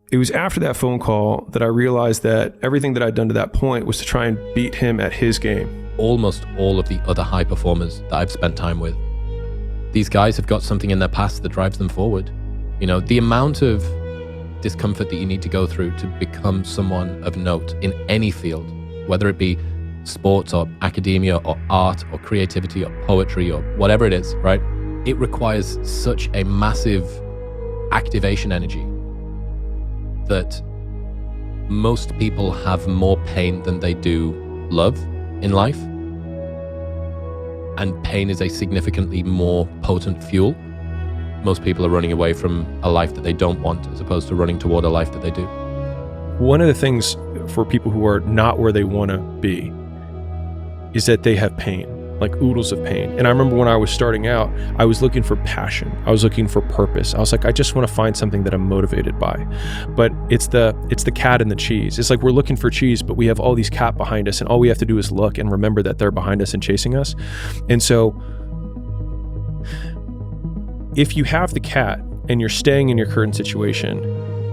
it was after that phone call that I realized that everything that I'd done to that point was to try and beat him at his game. Almost all of the other high performers that I've spent time with, these guys have got something in their past that drives them forward. You know, the amount of discomfort that you need to go through to become someone of note in any field, whether it be sports or academia or art or creativity or poetry or whatever it is, right? It requires such a massive activation energy that most people have more pain than they do love in life. And pain is a significantly more potent fuel. Most people are running away from a life that they don't want as opposed to running toward a life that they do. One of the things for people who are not where they want to be is that they have pain, like oodles of pain. And I remember when I was starting out, I was looking for passion. I was looking for purpose. I was like, I just want to find something that I'm motivated by. But it's the cat and the cheese. It's like we're looking for cheese, but we have all these cat behind us, and all we have to do is look and remember that they're behind us and chasing us. And so if you have the cat and you're staying in your current situation,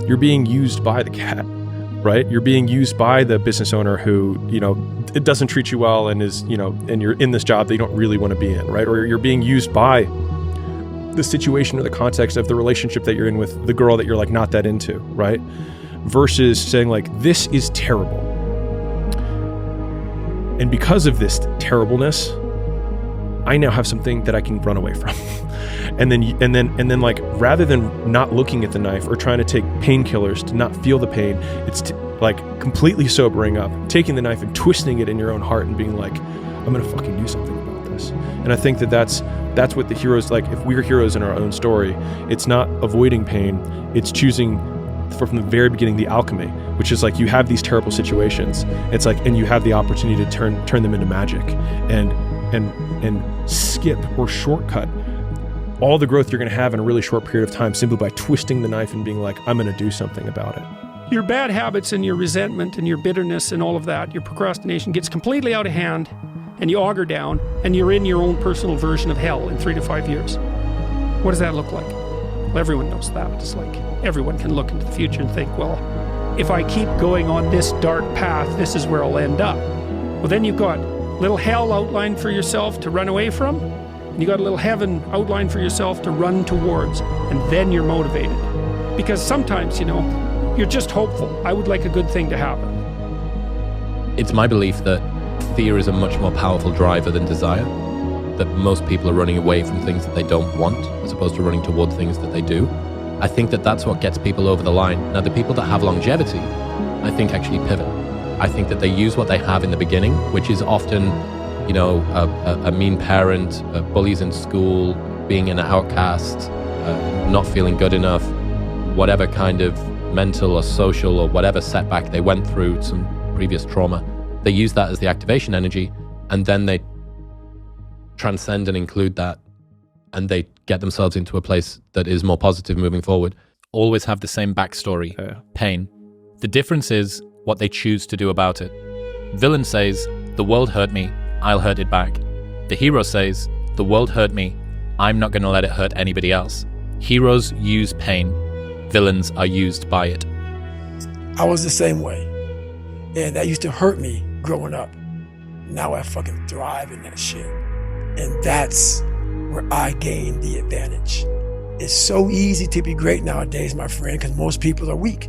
you're being used by the cat, right? You're being used by the business owner who, you know, it doesn't treat you well and is, you know, and you're in this job that you don't really want to be in, right? Or you're being used by the situation or the context of the relationship that you're in with the girl that you're like not that into, right? Versus saying like, this is terrible. And because of this terribleness, I now have something that I can run away from. And then like, rather than not looking at the knife or trying to take painkillers to not feel the pain, it's like completely sobering up, taking the knife and twisting it in your own heart and being like, I'm going to fucking do something about this. And I think that that's what the heroes, like if we're heroes in our own story, it's not avoiding pain, it's choosing from the very beginning, the alchemy, which is like, you have these terrible situations. It's like, and you have the opportunity to turn them into magic and skip or shortcut all the growth you're going to have in a really short period of time simply by twisting the knife and being like, I'm going to do something about it. Your bad habits and your resentment and your bitterness and all of that, your procrastination gets completely out of hand and you auger down and you're in your own personal version of hell in 3 to 5 years. What does that look like? Well, everyone knows that. It's like everyone can look into the future and think, well, if I keep going on this dark path, this is where I'll end up. Well, then you've got little hell outlined for yourself to run away from, and you got a little heaven outlined for yourself to run towards, and then you're motivated. Because sometimes, you know, you're just hopeful. I would like a good thing to happen. It's my belief that fear is a much more powerful driver than desire, that most people are running away from things that they don't want as opposed to running toward things that they do. I think that that's what gets people over the line. Now, the people that have longevity, I think actually pivot. I think that they use what they have in the beginning, which is often, you know, a mean parent, bullies in school, being an outcast, not feeling good enough, whatever kind of mental or social or whatever setback they went through, some previous trauma. They use that as the activation energy, and then they transcend and include that, and they get themselves into a place that is more positive moving forward. Always have the same backstory, pain. The difference is what they choose to do about it. Villain says, the world hurt me, I'll hurt it back. The hero says, the world hurt me, I'm not going to let it hurt anybody else. Heroes use pain, villains are used by it. I was the same way, and that used to hurt me growing up. Now I fucking thrive in that shit. And that's where I gain the advantage. It's so easy to be great nowadays, my friend, because most people are weak.